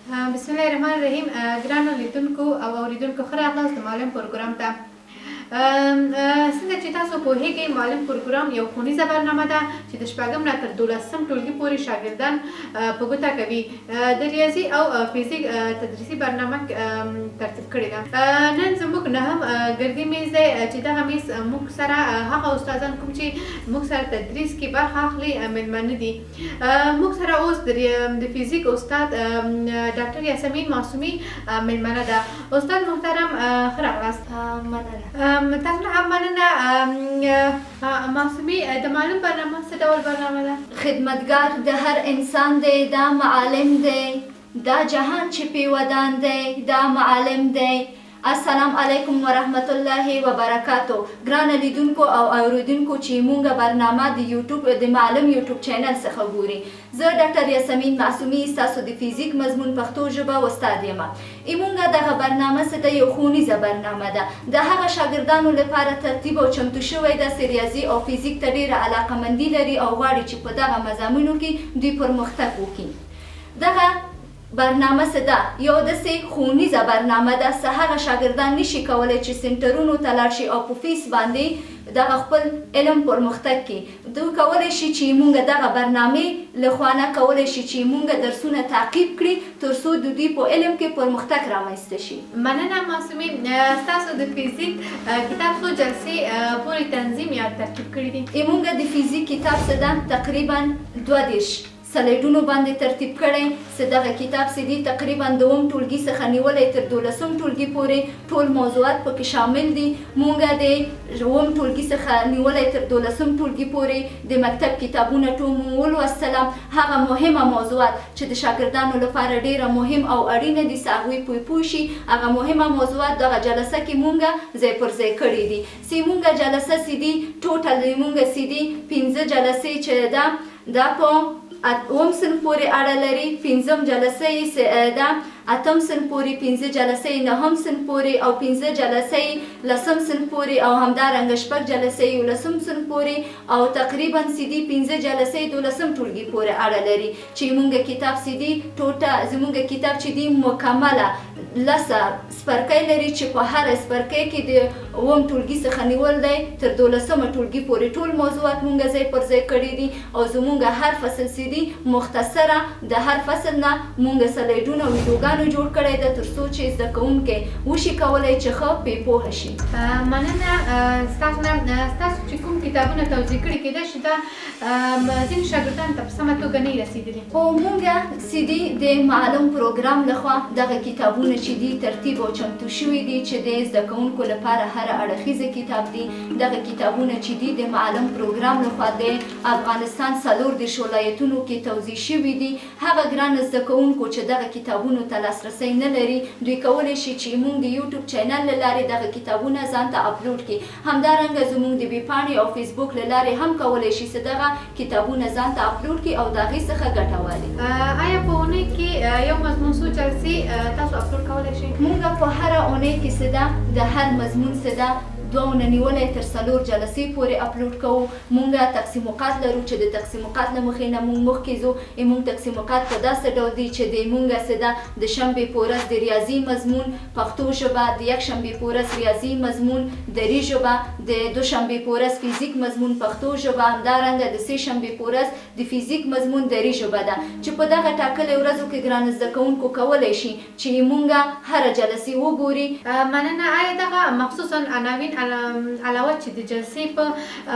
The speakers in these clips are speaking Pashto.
بسم الله الرحمن الرحیم. ګرانو لیدونکو او اوریدونکو ښه راغلاست د معلم پروګرام ته. څنګه چې تاسو پوهیږئ، معلم پروګرام یو ښوونیزه برنامه ده چې د شپږم نه تر 12م ټولګي پورې شاګردان په ګوته کوي. د ریاضي او فزیک تدریسي برنامه ترتیب کړې ده. نن زموږ نهم ګردي میز دی چې دغه میز موږ سره هغه استادان کوم چې موږ سره تدریس کې برخه اخلي میلمانه دي. موږ سره اوس د فزیک استاد ډاکټر یاسمین معصومي میلمانه ده. استاد محترم ښه راغلاست. تاسو هم مننه. معصومي د معلم برنامه څه ډول برنامه ده؟ خدمتګار د هر انسان دی، دا معلم دی، دا جهان چې پې ودان دی، دا معلم دی. السلام علیکم ورحمت الله وبرکاتو. ګرانه لیدونکو او اوریدونکو چې مونږ برنامه د یوټیوب د معلم یوټیوب چینل څخه ګوري، زه ډاکټر یاسمین معصومي ستاسو د فزیک مضمون پښتو ژبه استاد یم. مونږ دغه برنامه څه ده؟ یو ښوونیزه برنامه ده. د هغه شاګردانو لپاره ترتیب او چمتو شوی ده چې ریاضي او فزیک ته ډېره علاقهمندي لري او غواړي چې په دغه مضامینو کې دوی پرمختګ وکړي. دغه برنامه څه ده؟ یو داسې ښوونیزه برنامه ده چې هغه شاګردان نشي کولی چې سنټرونو ته لاړ شي او په فیس باندې دغه خپل علم پرمختګ کړي. دوی کولی شي چې مونږ دغه برنامې له خوا نه کولی شي چې مونږ درسونه تعقیب کړي تر څو د دوی په علم کې پرمختګ رامنځته شي. مننه معصومي. ستاسو د فزیک کتاب څو جلسې پورې تنظیم یا ترتیب کړي دي؟ مونږ د فزیک کتاب څه ده؟ تقریبا 32 سلایډونو باندې ترتیب کړی چې دغه کتاب چې دی تقریبا دوم ټولګي څخه نیولی تر 12م ټولګي پورې ټول موضوعات پکې شامل دي. مونږ د اووم ټولګي څخه نیولی تر 12م ټولګي پورې د مکتب کتابونه ټول ولوستلم. هغه مهمه موضوعات چې د شاګردانو لپاره ډیره مهم او اړینه دي چې هغوی پوه شي، هغه مهمه موضوعات دغه جلسه کې مونږ ځای پر ځای کړي دي. چې مونږ جلسه چې دی ټوټل مونږ چې دی 15 جلسې چې ده دا په اووم صنف پورې اړه لري. 5م جلسه یې ده، 8م صنف پورې، 15 جلسې 9م صنف پورې او 15 جلسې 10م صنف پورې او همدارنګه 6 جلسې 11م صنف پورې او تقریبا سیدي 15 جلسې 12م ټولګي پورې اړه لري. چې مونږ کتاب سیدي ټوټه زمونږ کتاب چې دی مکمله 10 سپرکۍ لري چې په هر سپرکۍ کې د اووم ټولګي څخه نیول دی تر 12مه ټولګي پورې ټول موضوعات مونږ ځای پر ځای کړي دي. او زمونږ هر فصل سیدي مختصره د هر فصل نه مونږ سلایډونه او ویډیوګانو جوړ کړی ده تر څو چې زده کوونکی وشي کولی چې ښه پې پوهه شي. مننه ستاسو نه. ستاسو چې کوم کتابونه توضیح کړي کېدای شي دا ځینې شاګردانو ته په سمه توګه نه وي رسېدلي. خو مونږ سیدي د معلم پروګرام لخوا دغه کتابونه چې دي ترتیب او چمتو شوي دي چې د زده کوونکو لپاره هر اړخیزه کتاب دي. دغه کتابونه چې دي د معلم پروګرام لخوا د افغانستان 14 ولایتونو کې توزیع شوي دي. هغه ګران زده کوونکو چې دغه کتابونو ته لاسرسی نه لري دوی کولی شي چې مونږ د یوټیوب چینل له لارې دغه کتابونه ځان ته اپلوډ کړي. همدارنګه زمونږ د ویبپاڼې او فیسبوک له لارې هم کولی شي چې دغه کتابونه ځان ته اپلوډ کړي او د هغې څخه ګټه واخلي. آیا په اونۍ کې یو مضمون څو جلسې تاسو اپلوډ کولی شئ؟ مونږ په هره اونۍ کې څه ده د هر مضمون څه ده 2 نه نیولی تر 4 جلسې پورې اپلوډ کوو. مونږ تقسیموقات لرو چې د تقسیموقات له مخې نه مونږ مخکې ځو. مونږ تقسیموقات په داسې ډول دي چې د مونږ څه ده د شنبې په ورځ د ریاضي مضمون پښتو ژبه، د یکشنبې په ورځ ریاضي مضمون دري ژبه، د دوشنبې په ورځ فزیک مضمون پښتو ژبه، همدارنګه د سې شنبې په ورځ د فزیک مضمون دري ژبه ده. چې په دغه ټاکلې ورځو کې ګران زده کوونکو کولی شي چې مونږ هره جلسې وګوري. مننه. آیا دغه مخصوصا عناوین علاوه چې د جلسې په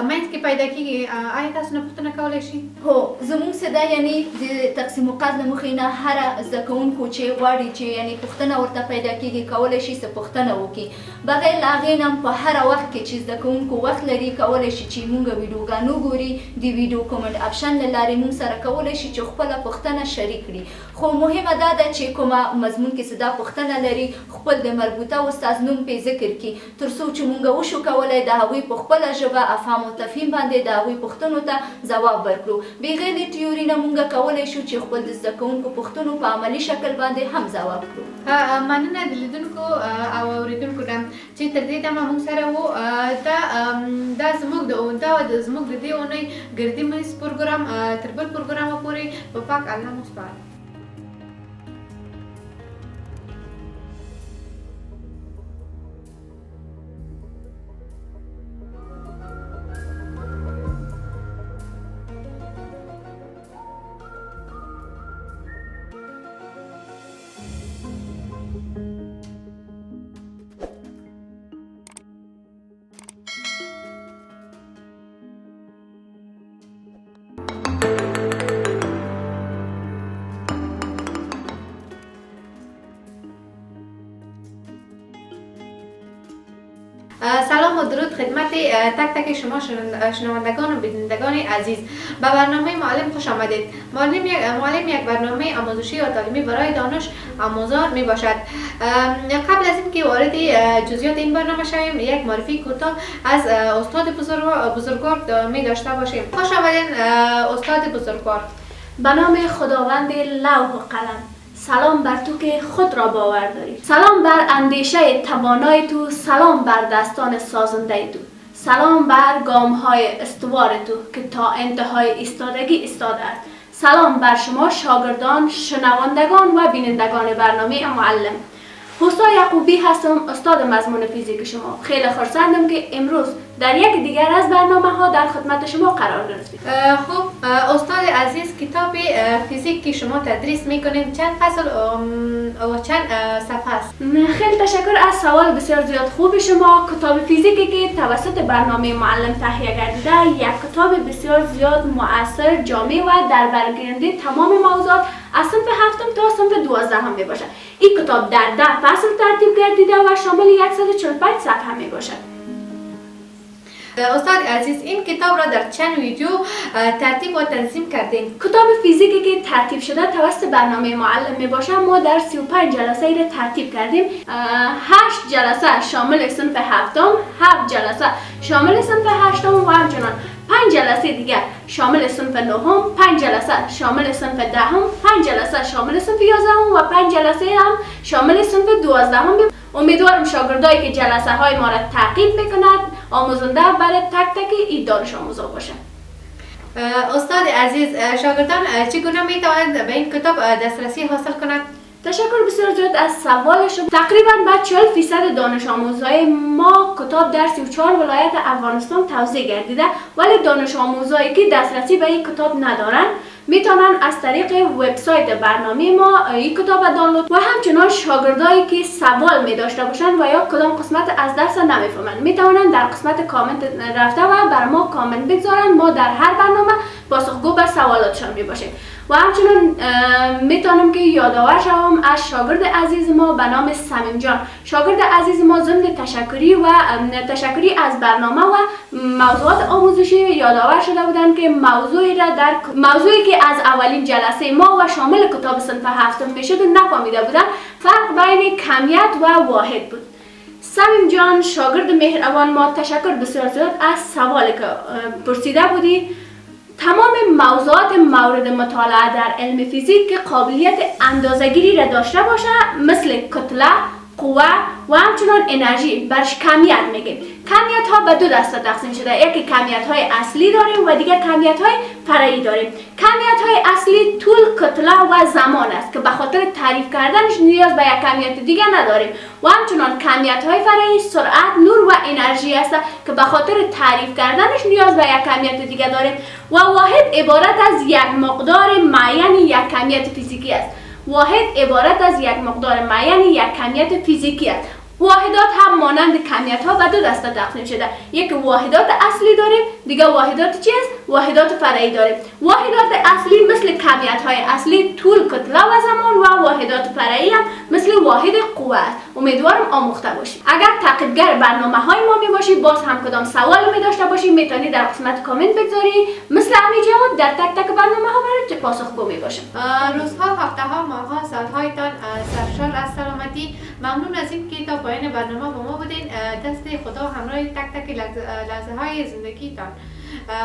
منځ کې پیدا کېږي آیا تاسو نه پوښتنه کولی شي؟ هو زموږ څه ده یعنې د تقسیموقات له مخې نه هره زده کوونکو چې غواړي چې یعنې پوښتنه ورته پیدا کېږي کولی شي څه پوښتنه وکړي. بغیر له هغې نه په هره وخت کې چې زده کوونکو وخت لري کولی شي چې مونږ ویډیوګان وګوري. د ویډیو کومنټ اپشن له لارې مونږ سره کولی شي چې خپله پوښتنه شریک کړي. خو مهمه دا ده چې کومه مضمون کې څه دا پوښتنه لري خپل د مربوطه استاد نوم پې ذکر کړي تر څو چې مونږ وشو کولی د هغوی په خپله ژبه افهام او تفهیم باندې د هغوی پوښتنو ته ځواب ورکړو. بغیر د تیوري نه مونږ کولی شو چې خپل د زده کوونکو پوښتنو په عملي شکل باندې هم ځواب کړو. مننه د لیدونکو او اوریدونکو نه چې تر دې دمه مونږ سره وو. دا زموږ د دې اونۍ ګردي میز پروګرام تر بل پروګرامه پورې په پاک الله مو سپارم. و درود خدمت تک تک شما شنوندگان و بینندگان عزیز. به برنامه معلم خوش آمدید. معلم یک برنامه آموزشی و تعلیمی برای دانش آموزان می باشد. قبل از اینکه وارد جزئیات این برنامه شویم، یک معرفی کوتاه از استاد بزرگوار می داشته باشیم. خوش آمدین استاد بزرگوار. به نام خداوند لوح و قلم. سلام بر تو که خود را باور داری. سلام بر اندیشه توانای تو. سلام بر دستان سازنده تو. سلام بر گام های استوار تو که تا انتهای ایستادگی ایستاده است. سلام بر شما شاگردان، شنوندگان و بینندگان برنامه معلم. حسا یعقوبی هستم، استاد مضمون فیزیک شما. خیلی خرسندم که امروز در یک دیگر از برنامه ها در خدمت شما قرار گرفتیم. خب استاد عزیز، کتاب فیزیک که شما تدریس میکنید چند فصل و چند صفحه است؟ خیلی تشکر از سوال بسیار زیاد خوب شما. کتاب فیزیکی که توسط برنامه معلم تهیه گردیده یک کتاب بسیار زیاد مؤثر، جامع و در برگیرنده تمام موضوعات از صنف 7 تا صنف 12 هم می باشد. این کتاب در 10 فصل ترتیب گردیده و شامل 145 صفحه می باشد. استاد عزیز، این کتاب را در چند ویدیو ترتیب و تنظیم کردیم؟ کتاب فیزیکی که ترتیب شده توسط برنامه معلم می باشد ما در 35 جلسه را ترتیب کردیم. 8 جلسه شامل صنف 7، 7 جلسه شامل صنف 8 و همچنان 5 جلسه دیگر شامل صنف 9، 5 جلسه شامل صنف 10، 5 جلسه شامل صنف 11 و 5 جلسه هم شامل صنف 12. امیدوارم شاگردایی که جلسه های ما را تعقیب میکند آموزنده برای تک تک این دانش آموزا باشند. استاد عزیز، شاگردان چگونه میتوانند به این کتاب دسترسی حاصل کنند؟ تشکر بسیار زیاد از سوال شما. تقریبا به 40% دانش آموزای ما کتاب در 34 ولایت افغانستان توزیع گردیده، ولی دانش آموزایی که دسترسی به این کتاب ندارند میتونن از طریق وبسایت برنامه ما این کتاب دانلود و همچنان شاگردایی که سوال می داشته باشند و یا کدام قسمت از درس نمیفهمند میتونن در قسمت کامنت رفته و بر ما کامنت بگذارن. ما در هر برنامه پاسخگو به سوالاتشان می باشیم. و همچنان میتونم که یادآور شوم از شاگرد عزیز ما به نام سمیم جان. شاگرد عزیز ما ضمن تشکری از برنامه و موضوعات آموزشی یادآور شده بودند که موضوعی که از اولین جلسه ما و شامل کتاب صنف 7 میشد نفهمیده بودند، فرق بین کمیت و واحد بود. سمیم جان شاگرد مهربان ما، تشکر بسیار زیاد از سوالی که پرسیده بودی. تمام موضوعات مورد مطالعه در علم فیزیک که قابلیت اندازه‌گیری را داشته باشه، مثل کتله، قوه و همچنان انرژی، برش کمیت میگیم. کمیت ها به 2 دسته تقسیم شده. یکی کمیت های اصلی داریم و دیگر کمیت های فرعی داریم. کمیت های اصلی طول، کتله و زمان است که به خاطر تعریف کردنش نیاز به یک کمیت دیگر نداریم. و همچنان کمیت های فرعی سرعت، نور و انرژی است که به خاطر تعریف کردنش نیاز به یک کمیت دیگر داریم. و واحد عبارت از یک مقدار معین یک کمیت فیزیکی است. واحد عبارت از یک مقدار معین یک کمیت فیزیکی است. واحدات هم مانند کمیت ها به 2 دسته تقسیم شده. یک واحدات اصلی داریم، دیگه واحدات چی است؟ واحدات فرعی داریم. واحدات اصلی مثل کمیت های اصلی، طول، کتله و زمان و واحدات فرعی هم مثل واحد قوه است. امیدوارم آموخته باشید. اگر تعقیبگر برنامه های ما می باشید، باز هم کدام سوال می داشته باشید، میتونید در قسمت کامنت بگذارید. مثل همین جواب در تک تک برنامه ها برای پاسخگو می باشم. روزها، هفته ها، ماه ها، سالهایتان سرشار از سلامتی. ممنون از این که تا پایان برنامه با ما بودین. دست خدا همراه تک تک لحظه های زندگیتان.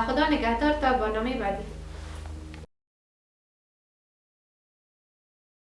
خدا نگهدار تا برنامه بعدی.